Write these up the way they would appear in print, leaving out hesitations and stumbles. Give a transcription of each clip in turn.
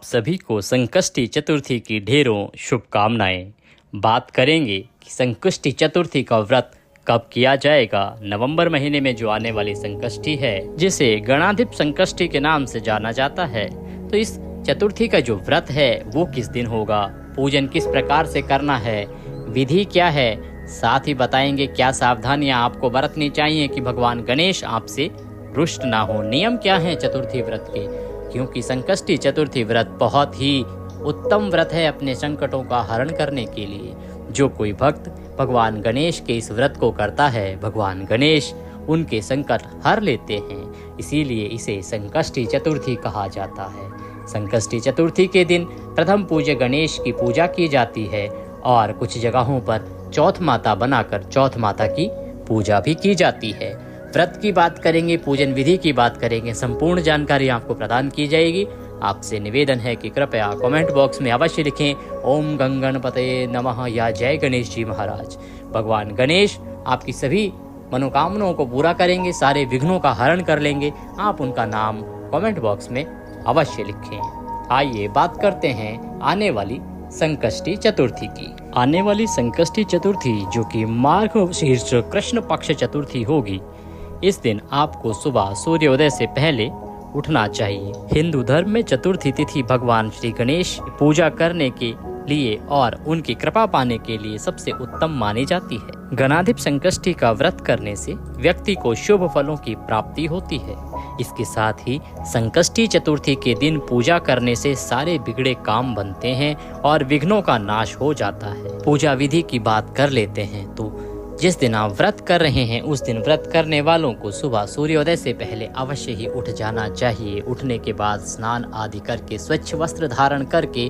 आप सभी को संकष्टी चतुर्थी की ढेरों शुभकामनाएं। बात करेंगे कि संकष्टी चतुर्थी का व्रत कब किया जाएगा। नवंबर महीने में जो आने वाली संकष्टी है, जिसे गणाधिप संकष्टी के नाम से जाना जाता है, तो इस चतुर्थी का जो व्रत है वो किस दिन होगा, पूजन किस प्रकार से करना है, विधि क्या है, साथ ही बताएंगे क्या सावधानियां आपको बरतनी चाहिए कि भगवान गणेश आपसे रुष्ट ना हो। नियम क्या है चतुर्थी व्रत के, क्योंकि संकष्टी चतुर्थी व्रत बहुत ही उत्तम व्रत है अपने संकटों का हरण करने के लिए। जो कोई भक्त भगवान गणेश के इस व्रत को करता है, भगवान गणेश उनके संकट हर लेते हैं, इसीलिए इसे संकष्टी चतुर्थी कहा जाता है। संकष्टी चतुर्थी के दिन प्रथम पूज्य गणेश की पूजा की जाती है और कुछ जगहों पर चौथ माता बनाकर चौथ माता की पूजा भी की जाती है। व्रत की बात करेंगे, पूजन विधि की बात करेंगे, संपूर्ण जानकारी आपको प्रदान की जाएगी। आपसे निवेदन है कि कृपया कमेंट बॉक्स में अवश्य लिखें ओम गंगणपतये नमः या जय गणेश जी महाराज। भगवान गणेश आपकी सभी मनोकामनाओं को पूरा करेंगे, सारे विघ्नों का हरण कर लेंगे। आप उनका नाम कमेंट बॉक्स में अवश्य लिखें। आइए बात करते हैं आने वाली संकष्टी चतुर्थी की। आने वाली संकष्टी चतुर्थी जो कि मार्गशीर्ष कृष्ण पक्ष चतुर्थी होगी, इस दिन आपको सुबह सूर्योदय से पहले उठना चाहिए। हिंदू धर्म में चतुर्थी तिथि भगवान श्री गणेश की पूजा करने के लिए और उनकी कृपा पाने के लिए सबसे उत्तम मानी जाती है। गणाधिप संकष्टी का व्रत करने से व्यक्ति को शुभ फलों की प्राप्ति होती है। इसके साथ ही संकष्टी चतुर्थी के दिन पूजा करने से सारे बिगड़े काम बनते हैं और विघ्नों का नाश हो जाता है। पूजा विधि की बात कर लेते हैं तो जिस दिन आप व्रत कर रहे हैं उस दिन व्रत करने वालों को सुबह सूर्योदय से पहले अवश्य ही उठ जाना चाहिए। उठने के बाद स्नान आदि करके स्वच्छ वस्त्र धारण करके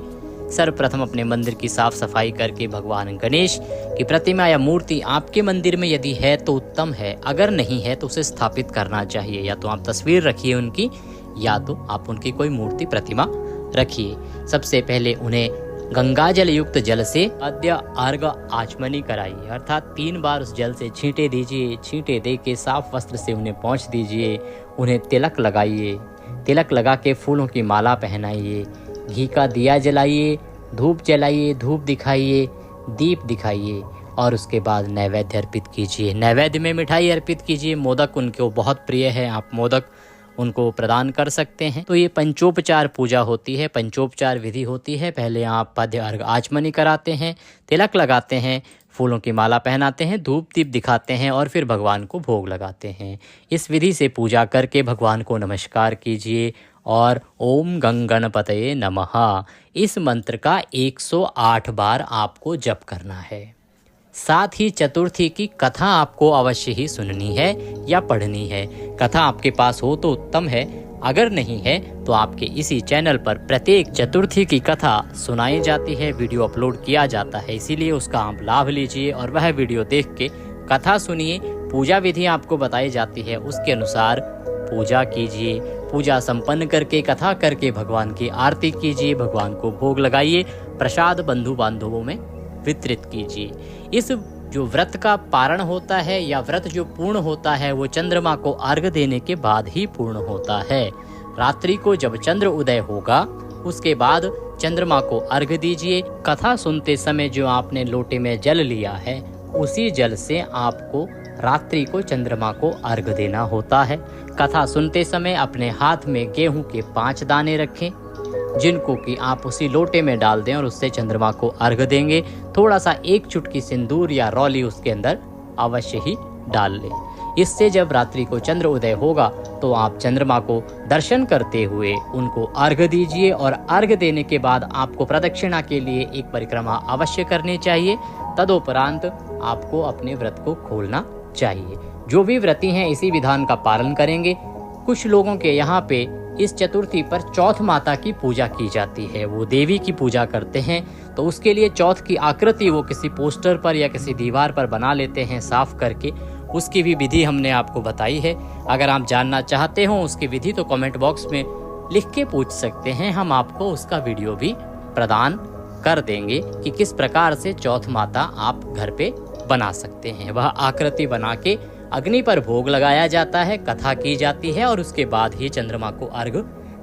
सर्वप्रथम अपने मंदिर की साफ सफाई करके भगवान गणेश की प्रतिमा या मूर्ति आपके मंदिर में यदि है तो उत्तम है, अगर नहीं है तो उसे स्थापित करना चाहिए। या तो आप तस्वीर रखिए उनकी, या तो आप उनकी कोई मूर्ति प्रतिमा रखिए। सबसे पहले उन्हें गंगा जल युक्त जल से अद्य अर्घ आचमनी कराइए, अर्थात 3 बार उस जल से छींटे दीजिए। छींटे दे के साफ वस्त्र से उन्हें पोंछ दीजिए। उन्हें तिलक लगाइए, तिलक लगा के फूलों की माला पहनाइए, घी का दिया जलाइए, धूप जलाइए, धूप दिखाइए, दीप दिखाइए और उसके बाद नैवेद्य अर्पित कीजिए। नैवेद्य में मिठाई अर्पित कीजिए। मोदक उनको बहुत प्रिय है, आप मोदक उनको प्रदान कर सकते हैं। तो ये पंचोपचार पूजा होती है, पंचोपचार विधि होती है। पहले आप पद्य अर्घ आचमनी कराते हैं, तिलक लगाते हैं, फूलों की माला पहनाते हैं, धूप दीप दिखाते हैं और फिर भगवान को भोग लगाते हैं। इस विधि से पूजा करके भगवान को नमस्कार कीजिए और ओम गंगणपतये नमः इस मंत्र का 108 बार आपको जप करना है। साथ ही चतुर्थी की कथा आपको अवश्य ही सुननी है या पढ़नी है। कथा आपके पास हो तो उत्तम है, अगर नहीं है तो आपके इसी चैनल पर प्रत्येक चतुर्थी की कथा सुनाई जाती है, वीडियो अपलोड किया जाता है, इसीलिए उसका आप लाभ लीजिए और वह वीडियो देख के कथा सुनिए। पूजा विधि आपको बताई जाती है, उसके अनुसार पूजा कीजिए। पूजा संपन्न करके कथा करके भगवान की आरती कीजिए, भगवान को भोग लगाइए, प्रसाद बंधु बांधवों में वितरित कीजिए। इस जो व्रत का पारण होता है या व्रत जो पूर्ण होता है वो चंद्रमा को अर्घ देने के बाद ही पूर्ण होता है। रात्रि को जब चंद्र उदय होगा उसके बाद चंद्रमा को अर्घ दीजिए। कथा सुनते समय जो आपने लोटे में जल लिया है उसी जल से आपको रात्रि को चंद्रमा को अर्घ देना होता है। कथा सुनते समय अपने हाथ में गेहूं के 5 दाने रखें, जिनको कि आप उसी लोटे में डाल दें और उससे चंद्रमा को अर्घ देंगे। थोड़ा सा 1 चुटकी सिंदूर या रौली उसके अंदर अवश्य ही डाल लें। इससे जब रात्रि को चंद्र उदय होगा तो आप चंद्रमा को दर्शन करते हुए उनको अर्घ दीजिए और अर्घ देने के बाद आपको प्रदक्षिणा के लिए एक परिक्रमा अवश्य करनी चाहिए। तदुपरांत आपको अपने व्रत को खोलना चाहिए। जो भी व्रती हैं इसी विधान का पालन करेंगे। कुछ लोगों के यहाँ पे इस चतुर्थी पर चौथ माता की पूजा की जाती है, वो देवी की पूजा करते हैं, तो उसके लिए चौथ की आकृति वो किसी पोस्टर पर या किसी दीवार पर बना लेते हैं साफ करके। उसकी भी विधि हमने आपको बताई है। अगर आप जानना चाहते हो उसकी विधि तो कमेंट बॉक्स में लिख के पूछ सकते हैं, हम आपको उसका वीडियो भी प्रदान कर देंगे कि किस प्रकार से चौथ माता आप घर पे बना सकते हैं। वह आकृति बना के अग्नि पर भोग लगाया जाता है, कथा की जाती है और उसके बाद ही चंद्रमा को अर्घ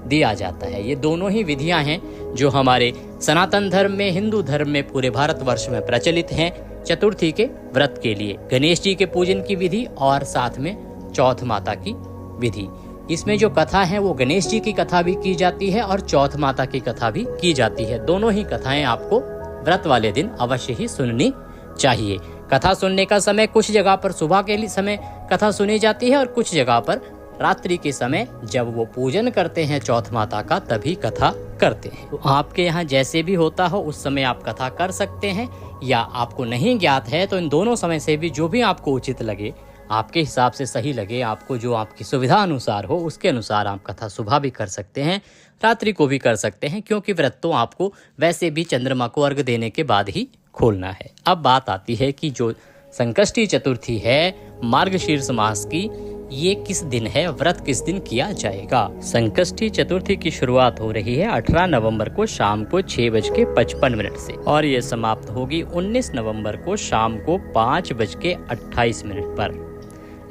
दिया जाता है। ये दोनों ही विधियां हैं जो हमारे सनातन धर्म में, हिंदू धर्म में पूरे भारतवर्ष में प्रचलित हैं चतुर्थी के व्रत के लिए। गणेश जी के पूजन की विधि और साथ में चौथ माता की विधि। इसमें जो कथा है वो गणेश जी की कथा भी की जाती है और चौथ माता की कथा भी की जाती है। दोनों ही कथाएं आपको व्रत वाले दिन अवश्य ही सुननी चाहिए। कथा सुनने का समय कुछ जगह पर सुबह के लिए समय कथा सुनी जाती है और कुछ जगह पर रात्रि के समय जब वो पूजन करते हैं चौथ माता का तभी कथा करते हैं। तो आपके यहाँ जैसे भी होता हो उस समय आप कथा कर सकते हैं, या आपको नहीं ज्ञात है तो इन दोनों समय से भी जो भी आपको उचित लगे, आपके हिसाब से सही लगे, आपको जो आपकी सुविधा अनुसार हो उसके अनुसार आप कथा सुबह भी कर सकते हैं, रात्रि को भी कर सकते हैं, क्योंकि व्रत तो आपको वैसे भी चंद्रमा को अर्घ देने के बाद ही खोलना है। अब बात आती है कि जो संकष्टी चतुर्थी है मार्गशीर्ष मास की, ये किस दिन है, व्रत किस दिन किया जाएगा। संकष्टी चतुर्थी की शुरुआत हो रही है 18 नवंबर को शाम को 6:55 से और ये समाप्त होगी 19 नवंबर को शाम को 5:28 पर।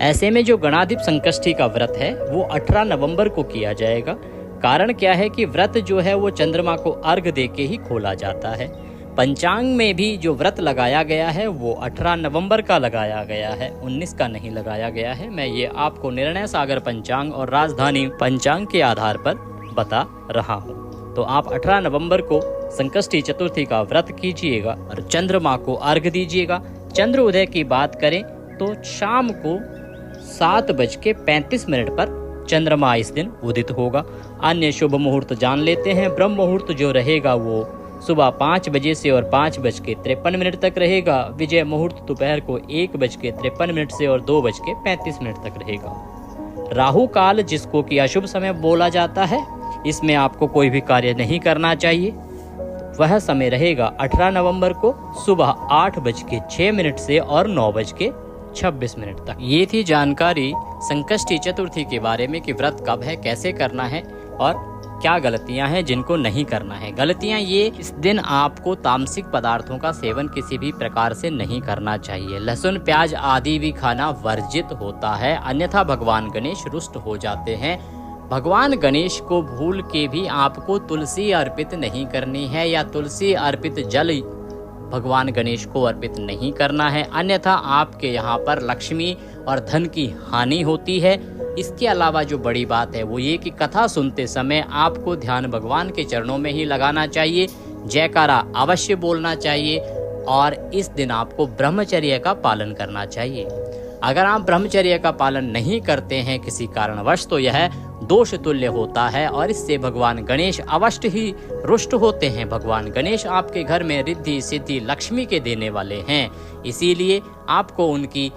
ऐसे में जो गणाधिप संकष्टी का व्रत है वो 18 नवंबर को किया जाएगा। कारण क्या है कि व्रत जो है वो चंद्रमा को अर्घ देके ही खोला जाता है। पंचांग में भी जो व्रत लगाया गया है वो 18 नवंबर का लगाया गया है, 19 का नहीं लगाया गया है। मैं ये आपको निर्णय सागर पंचांग और राजधानी पंचांग के आधार पर बता रहा हूँ। तो आप 18 नवंबर को संकष्टी चतुर्थी का व्रत कीजिएगा और चंद्रमा को अर्घ दीजिएगा। चंद्र उदय की बात करें तो शाम को 7:35 पर चंद्रमा इस दिन उदित होगा। अन्य शुभ मुहूर्त जान लेते हैं। ब्रह्म मुहूर्त जो रहेगा वो सुबह 5 बजे से और 5:53 तक रहेगा। विजय मुहूर्त दोपहर को 1:53 से और 2:35 तक रहेगा। राहु काल जिसको कि अशुभ समय बोला जाता है, इसमें आपको कोई भी कार्य नहीं करना चाहिए। वह समय रहेगा 18 नवंबर को सुबह 8:06 से और 9:26 तक। ये थी जानकारी संकष्टी चतुर्थी के बारे में कि व्रत कब है, कैसे करना है और क्या गलतियां हैं जिनको नहीं करना है। गलतियां ये, इस दिन आपको तामसिक पदार्थों का सेवन किसी भी प्रकार से नहीं करना चाहिए। लहसुन प्याज आदि भी खाना वर्जित होता है, अन्यथा भगवान गणेश रुष्ट हो जाते हैं। भगवान गणेश को भूल के भी आपको तुलसी अर्पित नहीं करनी है या तुलसी अर्पित जल भगवान गणेश को अर्पित नहीं करना है, अन्यथा आपके यहाँ पर लक्ष्मी और धन की हानि होती है। इसके अलावा जो बड़ी बात है वो ये कि कथा सुनते समय आपको ध्यान भगवान के चरणों में ही लगाना चाहिए, जयकारा अवश्य बोलना चाहिए और इस दिन आपको ब्रह्मचर्य का पालन करना चाहिए। अगर आप ब्रह्मचर्य का पालन नहीं करते हैं किसी कारणवश तो यह दोष तुल्य होता है और इससे भगवान गणेश अवश्य ही रुष्ट होते हैं। भगवान गणेश आपके घर में रिद्धि सिद्धि लक्ष्मी के देने वाले हैं, इसीलिए आपको उनकी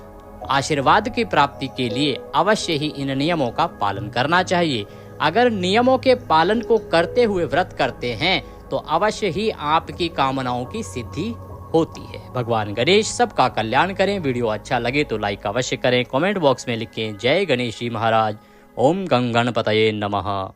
आशीर्वाद की प्राप्ति के लिए अवश्य ही इन नियमों का पालन करना चाहिए। अगर नियमों के पालन को करते हुए व्रत करते हैं तो अवश्य ही आपकी कामनाओं की सिद्धि होती है। भगवान गणेश सबका कल्याण करें। वीडियो अच्छा लगे तो लाइक अवश्य करें, कमेंट बॉक्स में लिखें जय गणेश जी महाराज। ओम गंगणपतये नमः।